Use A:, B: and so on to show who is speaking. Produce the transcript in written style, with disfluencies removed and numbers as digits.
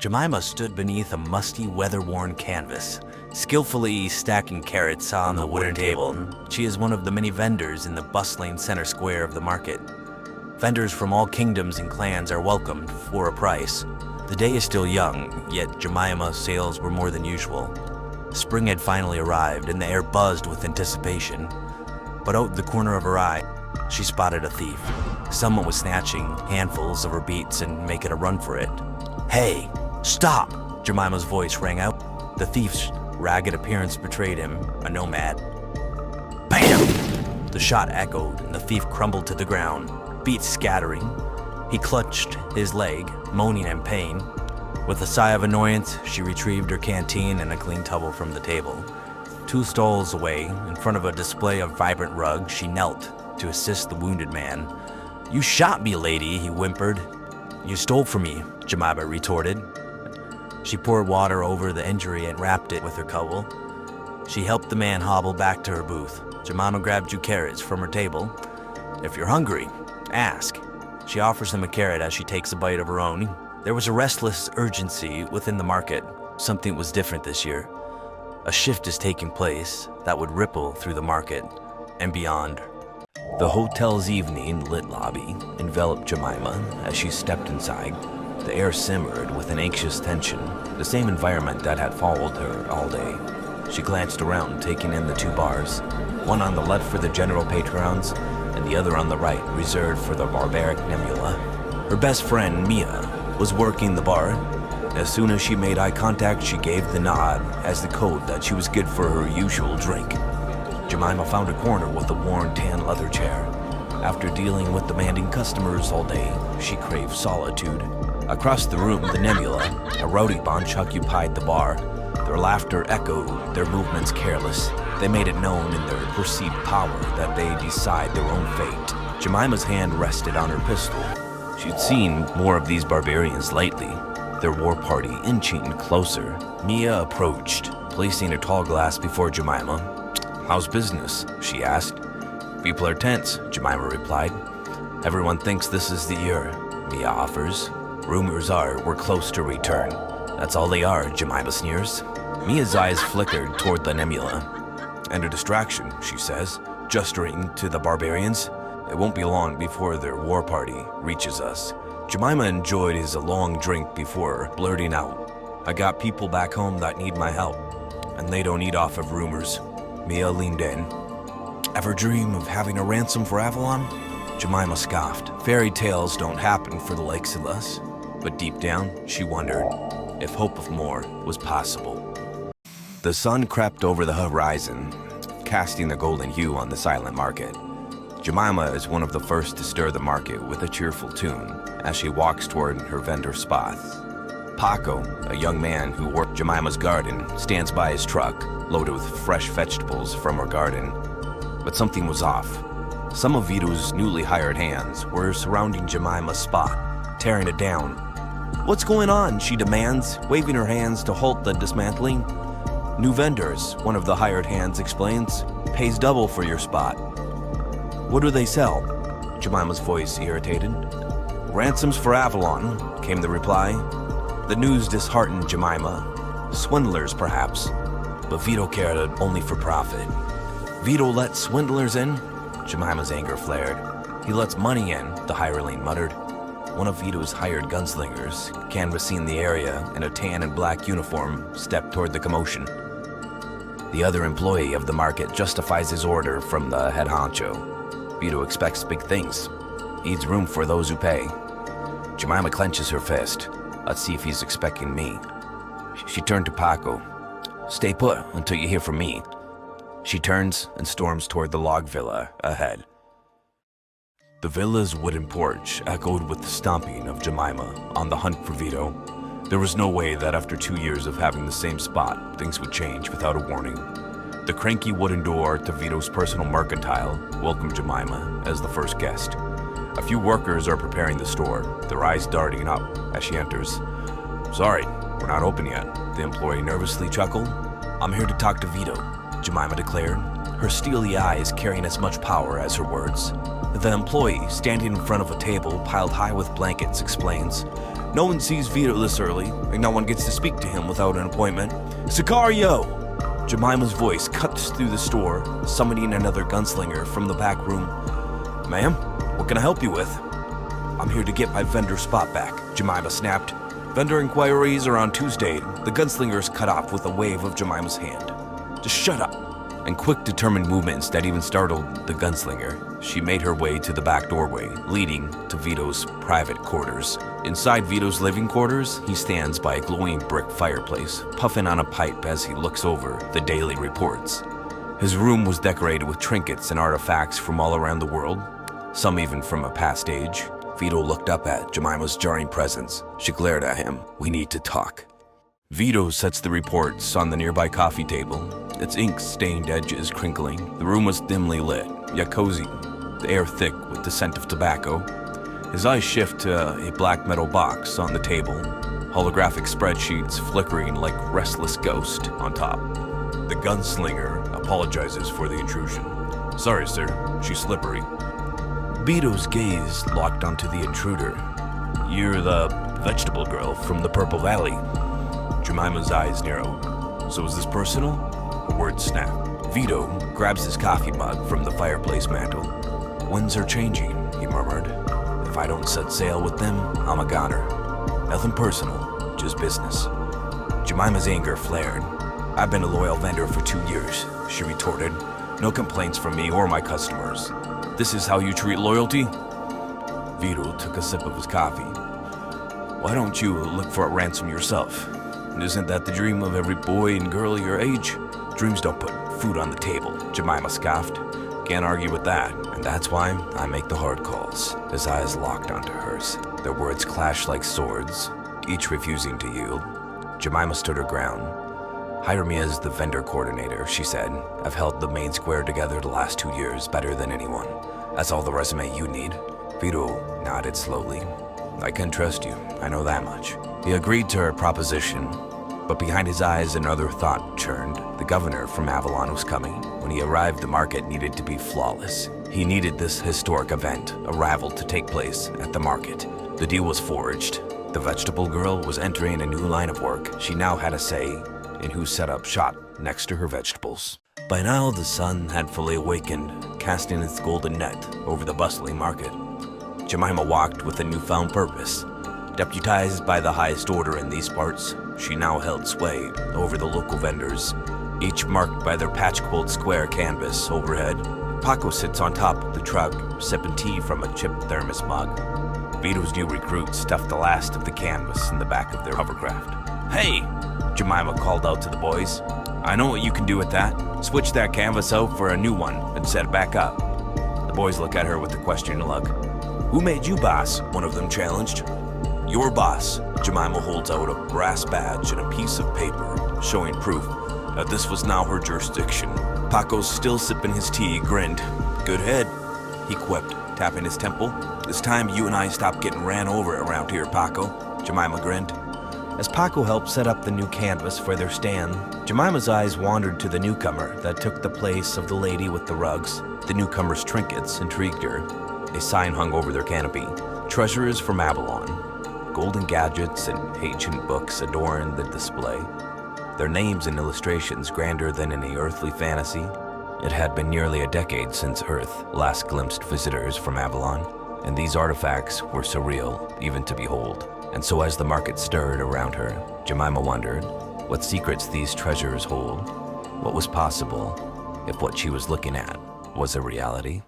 A: Jemima stood beneath a musty, weather-worn canvas, skillfully stacking carrots on the wooden table. She is one of the many vendors in the bustling center square of the market. Vendors from all kingdoms and clans are welcomed for a price. The day is still young, yet Jemima's sales were more than usual. Spring had finally arrived, and the air buzzed with anticipation. But out the corner of her eye, she spotted a thief. Someone was snatching handfuls of her beets and making a run for it. "Hey, stop!" Jemima's voice rang out. The thief's ragged appearance betrayed him, a nomad. Bam! The shot echoed, and the thief crumbled to the ground, beets scattering. He clutched his leg, moaning in pain. With a sigh of annoyance, she retrieved her canteen and a clean towel from the table. 2 stalls away, in front of a display of vibrant rugs, she knelt to assist the wounded man. "You shot me, lady," he whimpered. "You stole from me," Jemima retorted. She poured water over the injury and wrapped it with her cowl. She helped the man hobble back to her booth. Jemima grabbed 2 carrots from her table. "If you're hungry, ask." She offers him a carrot as she takes a bite of her own. There was a restless urgency within the market. Something was different this year. A shift is taking place that would ripple through the market and beyond. The hotel's evening lit lobby enveloped Jemima as she stepped inside. The air simmered with an anxious tension, the same environment that had followed her all day. She glanced around, taking in the 2 bars, one on the left for the general patrons, and the other on the right, reserved for the barbaric Nebula. Her best friend, Mia, was working the bar. As soon as she made eye contact, she gave the nod as the code that she was good for her usual drink. Jemima found a corner with a worn tan leather chair. After dealing with demanding customers all day, she craved solitude. Across the room, the Nebula, a rowdy bunch, occupied the bar. Their laughter echoed, their movements careless. They made it known in their perceived power that they decide their own fate. Jemima's hand rested on her pistol. She'd seen more of these barbarians lately, their war party inching closer. Mia approached, placing a tall glass before Jemima. "How's business?" she asked. "People are tense," Jemima replied. "Everyone thinks this is the year," Mia offers. "Rumors are we're close to return." "That's all they are," Jemima sneers. Mia's eyes flickered toward the Nebula. "And a distraction," she says, gesturing to the barbarians. "It won't be long before their war party reaches us." Jemima enjoyed his long drink before blurting out, "I got people back home that need my help, and they don't eat off of rumors." Mia leaned in. "Ever dream of having a ransom for Avalon?" Jemima scoffed. "Fairy tales don't happen for the likes of us." But deep down, she wondered if hope of more was possible. The sun crept over the horizon, casting a golden hue on the silent market. Jemima is one of the first to stir the market with a cheerful tune as she walks toward her vendor spots. Paco, a young man who worked Jemima's garden, stands by his truck, loaded with fresh vegetables from her garden. But something was off. Some of Vito's newly hired hands were surrounding Jemima's spot, tearing it down. "What's going on?" she demands, waving her hands to halt the dismantling. "New vendors," one of the hired hands explains. "Pays double for your spot." "What do they sell?" Jemima's voice irritated. "Ransoms for Avalon," came the reply. The news disheartened Jemima. Swindlers, perhaps, but Vito cared only for profit. "Vito lets swindlers in?" Jemima's anger flared. "He lets money in," the hireling muttered. One of Vito's hired gunslingers, canvassing the area in a tan and black uniform, stepped toward the commotion. The other employee of the market justifies his order from the head honcho. Vito expects big things. Needs room for those who pay. Jemima clenches her fist. "Let's see if he's expecting me." She turned to Paco. "Stay put until you hear from me." She turns and storms toward the log villa ahead. The villa's wooden porch echoed with the stomping of Jemima on the hunt for Vito. There was no way that after 2 years of having the same spot, things would change without a warning. The cranky wooden door to Vito's personal mercantile welcomed Jemima as the first guest. A few workers are preparing the store, their eyes darting up as she enters. "Sorry, we're not open yet," the employee nervously chuckled. "I'm here to talk to Vito," Jemima declared, her steely eyes carrying as much power as her words. The employee, standing in front of a table piled high with blankets, explains, No one sees Vito this early, and no one gets to speak to him without an appointment. Sicario! Jemima's voice cuts through the store, summoning another gunslinger from the back room. Ma'am, what can I help you with? I'm here to get my vendor spot back, Jemima snapped. Vendor inquiries are on Tuesday. The gunslinger is cut off with a wave of Jemima's hand. Just shut up. And quick, determined movements that even startled the gunslinger, she made her way to the back doorway, leading to Vito's private quarters. Inside Vito's living quarters, he stands by a glowing brick fireplace, puffing on a pipe as he looks over the daily reports. His room was decorated with trinkets and artifacts from all around the world, some even from a past age. Vito looked up at Jemima's jarring presence. She glared at him. We need to talk. Vito sets the reports on the nearby coffee table, its ink-stained edges crinkling. The room was dimly lit, yet cozy, the air thick with the scent of tobacco. His eyes shift to a black metal box on the table, holographic spreadsheets flickering like restless ghosts on top. The gunslinger apologizes for the intrusion. Sorry, sir, she's slippery. Vito's gaze locked onto the intruder. You're the vegetable girl from the Purple Valley. Jemima's eyes narrow. So is this personal? Her words snap. Vito grabs his coffee mug from the fireplace mantel. Winds are changing, he murmured. If I don't set sail with them, I'm a goner. Nothing personal, just business. Jemima's anger flared. I've been a loyal vendor for 2 years, she retorted. No complaints from me or my customers. This is how you treat loyalty? Vito took a sip of his coffee. Why don't you look for a ransom yourself? Isn't that the dream of every boy and girl your age? Dreams don't put food on the table, Jemima scoffed. Can't argue with that, and that's why I make the hard calls. His eyes locked onto hers. Their words clashed like swords, each refusing to yield. Jemima stood her ground. Hire me as the vendor coordinator, she said. I've held the main square together the last 2 years better than anyone. That's all the resume you need. Vito nodded slowly. I can trust you, I know that much. He agreed to her proposition, but behind his eyes another thought churned. The governor from Avalon was coming. When he arrived, the market needed to be flawless. He needed this historic event, unravel, to take place at the market. The deal was forged. The vegetable girl was entering a new line of work. She now had a say in who set up shop next to her vegetables. By now, the sun had fully awakened, casting its golden net over the bustling market. Jemima walked with a newfound purpose. Deputized by the highest order in these parts, she now held sway over the local vendors, each marked by their patch-quilt square canvas overhead. Paco sits on top of the truck, sipping tea from a chipped thermos mug. Vito's new recruits stuffed the last of the canvas in the back of their hovercraft. Hey! Jemima called out to the boys. I know what you can do with that. Switch that canvas out for a new one and set it back up. The boys look at her with a questioning look. Who made you boss? One of them challenged. Your boss. Jemima holds out a brass badge and a piece of paper, showing proof that this was now her jurisdiction. Paco, still sipping his tea, grinned. Good head, he quipped, tapping his temple. It's time you and I stop getting ran over around here, Paco. Jemima grinned. As Paco helped set up the new canvas for their stand, Jemima's eyes wandered to the newcomer that took the place of the lady with the rugs. The newcomer's trinkets intrigued her. A sign hung over their canopy. Treasures from Avalon. Golden gadgets and ancient books adorned the display, their names and illustrations grander than any earthly fantasy. It had been nearly a decade since Earth last glimpsed visitors from Avalon, and these artifacts were surreal even to behold. And so as the market stirred around her, Jemima wondered what secrets these treasures hold, what was possible if what she was looking at was a reality.